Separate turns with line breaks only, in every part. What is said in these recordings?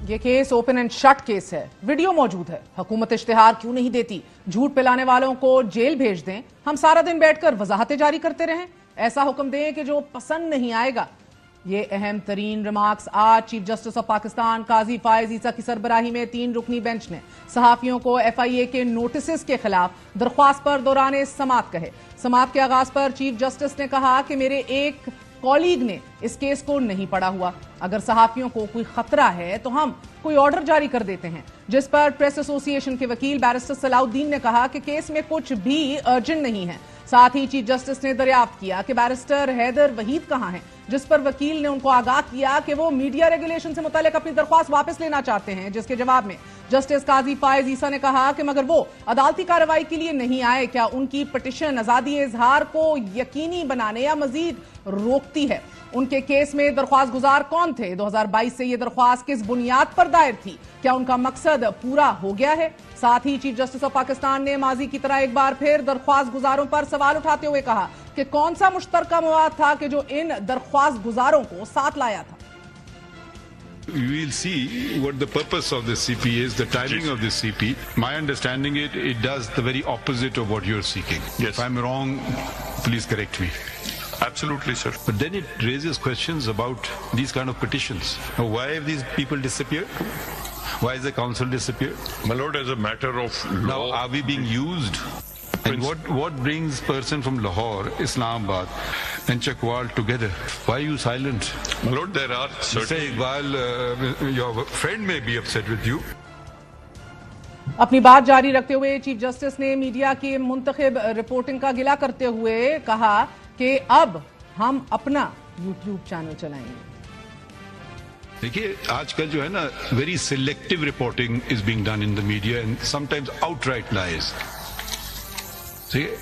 یہ case open and shut case ہے، video موجود ہے۔ حکومت اشتہار کیوں نہیں دیتی؟ جھوٹ پلانے والوں کو جیل بھیج دیں، ہم سارا دن بیٹھ کر وضاحتیں جاری کرتے رہیں، ایسا حکم دیں کہ جو پسند نہیں آئے گا۔ یہ اہم ترین ریمارکس آج چیف جسٹس آف پاکستان قاضی فائز عیسیٰ کی سربراہی میں 3 رکنی بینچ نے صحافیوں کو FIA کے نوٹسز کے خلاف درخواست پر دوران سماعت کہے۔ سماعت کے آغاز پر چیف جسٹس نے کہا کہ میرے ایک کولیگ نے اس کیس کو نہیں پڑھا ہوا، اگر صحافیوں کو کوئی خطرہ ہے تو ہم کوئی آرڈر جاری کر دیتے ہیں، جس پر پریس ایسوسی ایشن کے وکیل بیرسٹر صلاح الدین نے کہا کہ کیس میں کچھ بھی ارجنٹ نہیں ہے۔ ساتھ ہی چیف جسٹس نے دریافت کیا کہ بیرسٹر حیدر وحید کہاں ہیں، جس پر وکیل نے ان کو آگاہ کیا کہ وہ میڈیا ریگولیشن سے متعلق اپنی درخواست واپس لینا چاہتے ہیں، جس کے جواب میں جسٹس قاضی فائز عیسیٰ نے کہا کہ مگر وہ عدالتی کارروائی کے لیے نہیں آئے، کیا ان کی پٹیشن آزادی اظہار کو یقینی بنانے یا مزید روکتی ہے؟ ان کے کیس میں درخواست گزار کون تھے؟ 2022 سے یہ درخواست کس بنیاد پر دائر تھی؟ کیا ان کا مقصد پورا ہو گیا ہے؟ ساتھ ہی چیف جسٹس آف پاکستان نے ماضی کی طرح ایک بار پھر درخواست گزاروں پر سوال اٹھاتے ہوئے کہا کہ کون سا مشترکہ مواد تھا کہ جو ان درخواست گزاروں کو ساتھ لایا تھا۔
You will see what the purpose of the CP is, the timing of the CP. My understanding it does the very opposite of what you're seeking.
Yes.
If I'm wrong, please correct me.
Absolutely, sir.
But then it raises questions about these kind of petitions. Now, why have these people disappeared? Why has the council disappeared?
My lord, as a matter of law...
Now, are we being used? And what brings person from Lahore, Islamabad and Chakwal together? Why are you silent?
My lord, there are
Mr.
certain...
Iqbal, your friend may be upset with you.
اپنی بات جاری رکھتے ہوئے chief justice نے media کی منتخب reporting کا گلہ کرتے ہوئے کہا کہ اب ہم اپنا یوٹیوب چینل چلائیں گے۔
دیکھیے آج کل جو ہے نا very selective reporting is being done in the media and some times out right لائز۔ ٹھیک ہے،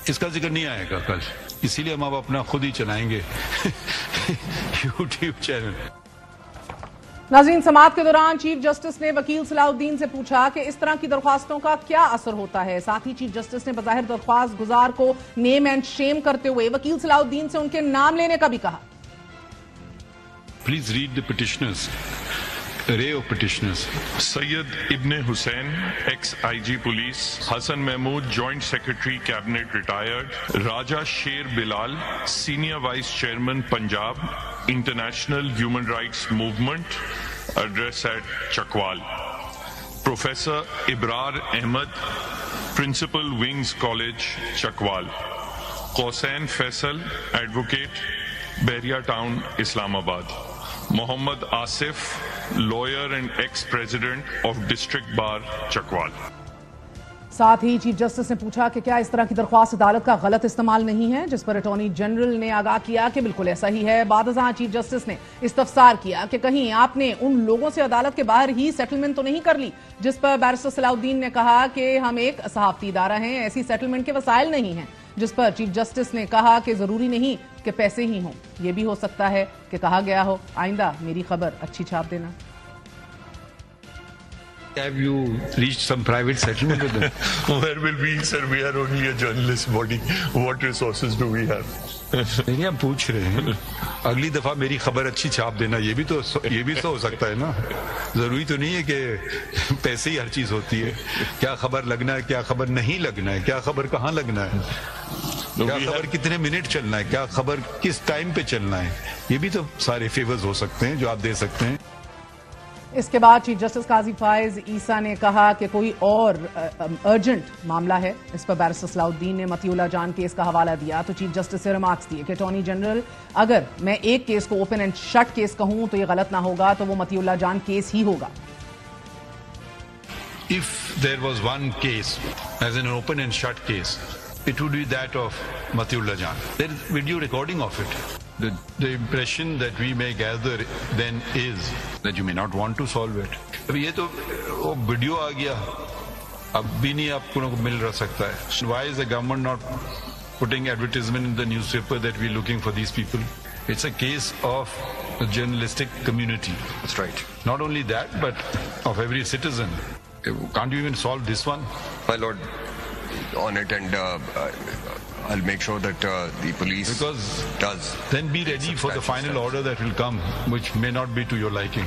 اس کا ذکر نہیں آئے گا کل، اسی لیے ہم اب اپنا خود ہی چلائیں گے یوٹیوب چینل۔
ناظرین، سماعت کے دوران چیف جسٹس نے وکیل صلاح الدین سے پوچھا کہ اس طرح کی درخواستوں کا کیا اثر ہوتا ہے۔ ساتھ ہی چیف جسٹس نے بظاہر درخواست گزار کو نیم اینڈ شیم کرتے ہوئے وکیل صلاح الدین سے ان کے نام لینے کا بھی کہا۔
Please read the petitioners, array of petitioners.
Syed Ibne Hussain ex IG police, Hassan Mahmood joint secretary cabinet retired, Raja Sher Bilal senior vice chairman Punjab international human rights movement, address at Chakwal, professor Abrar Ahmed principal wings college Chakwal, Qausain Faisal advocate Bahria town Islamabad, Muhammad Asif lawyer and ex president of district bar Chakwal.
ساتھ ہی chief justice نے پوچھا کہ کیا اس طرح کی درخواست عدالت کا غلط استعمال نہیں ہے، جس پر اٹارنی جنرل نے آگاہ کیا کہ بالکل ایسا ہی ہے۔ بعد ازاں چیف جسٹس نے استفسار کیا کہ کہیں آپ نے ان لوگوں سے عدالت کے باہر ہی سیٹلمنٹ تو نہیں کر لی، جس پر بیرسٹر صلاح الدین نے کہا کہ ہم ایک صحافتی ادارہ ہیں، ایسی سیٹلمنٹ کے وسائل نہیں ہیں، جس پر چیف جسٹس نے کہا کہ ضروری نہیں کہ پیسے ہی ہوں، یہ بھی ہو سکتا ہے کہ کہا گیا ہو آئندہ میری خبر اچھی چھاپ دینا۔
Have you reached some private settlement with them?
Where will we, sir? We are only a journalist body. What resources do we have?
نہیں ہم پوچھ رہے ہیں اگلی دفعہ میری خبر اچھی چھاپ دینا، یہ بھی تو ہو سکتا ہے نا، ضروری تو نہیں ہے کہ پیسے ہی ہر چیز ہوتی ہے۔ کیا خبر لگنا ہے، کیا خبر نہیں لگنا ہے، کیا خبر کہاں لگنا ہے، کیا خبر کتنے منٹ چلنا ہے، کیا خبر کس ٹائم پہ چلنا ہے، یہ بھی تو سارے فیورز ہو سکتے ہیں جو آپ دے سکتے ہیں۔
اس کے بعد چیف جسٹس قاضی فائز عیسیٰ نے کہا کہ کوئی اور ارجنٹ معاملہ ہے، اس پر بیرسٹر صلاح الدین نے متی اللہ جان کیس کا حوالہ دیا تو چیف جسٹس سے ریمارکس دیے کہ اٹارنی جنرل اگر میں ایک کیس کو اوپن اینڈ شٹ کیس کہوں تو یہ غلط نہ ہوگا تو وہ متی اللہ جان کیس ہی ہوگا۔
If there was one case as an open and shut case, it would be that of Matiullah Jan. There is video recording of it. The impression that we may gather then is that you may not want to solve it. اب یہ تو وہ video آ گیا، اب بھی نہیں آپ کو مل رہ سکتا ہے۔ Why is the government not putting advertisement in the newspaper that we are looking for these people? It's a case of the journalistic community.
That's right.
Not only that, but of every citizen. Can't you even solve this one?
My lord, on it, and I'll make sure that the police does.
Then be ready for the final order that will come, which may not be to your liking.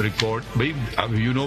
Record, you know,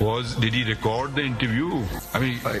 was, did he record the interview? I mean,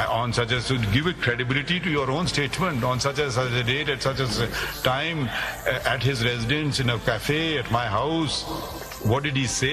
On such as to give it credibility to your own statement, on such a date, at such a time, at his residence, in a cafe, at my house. What did he say?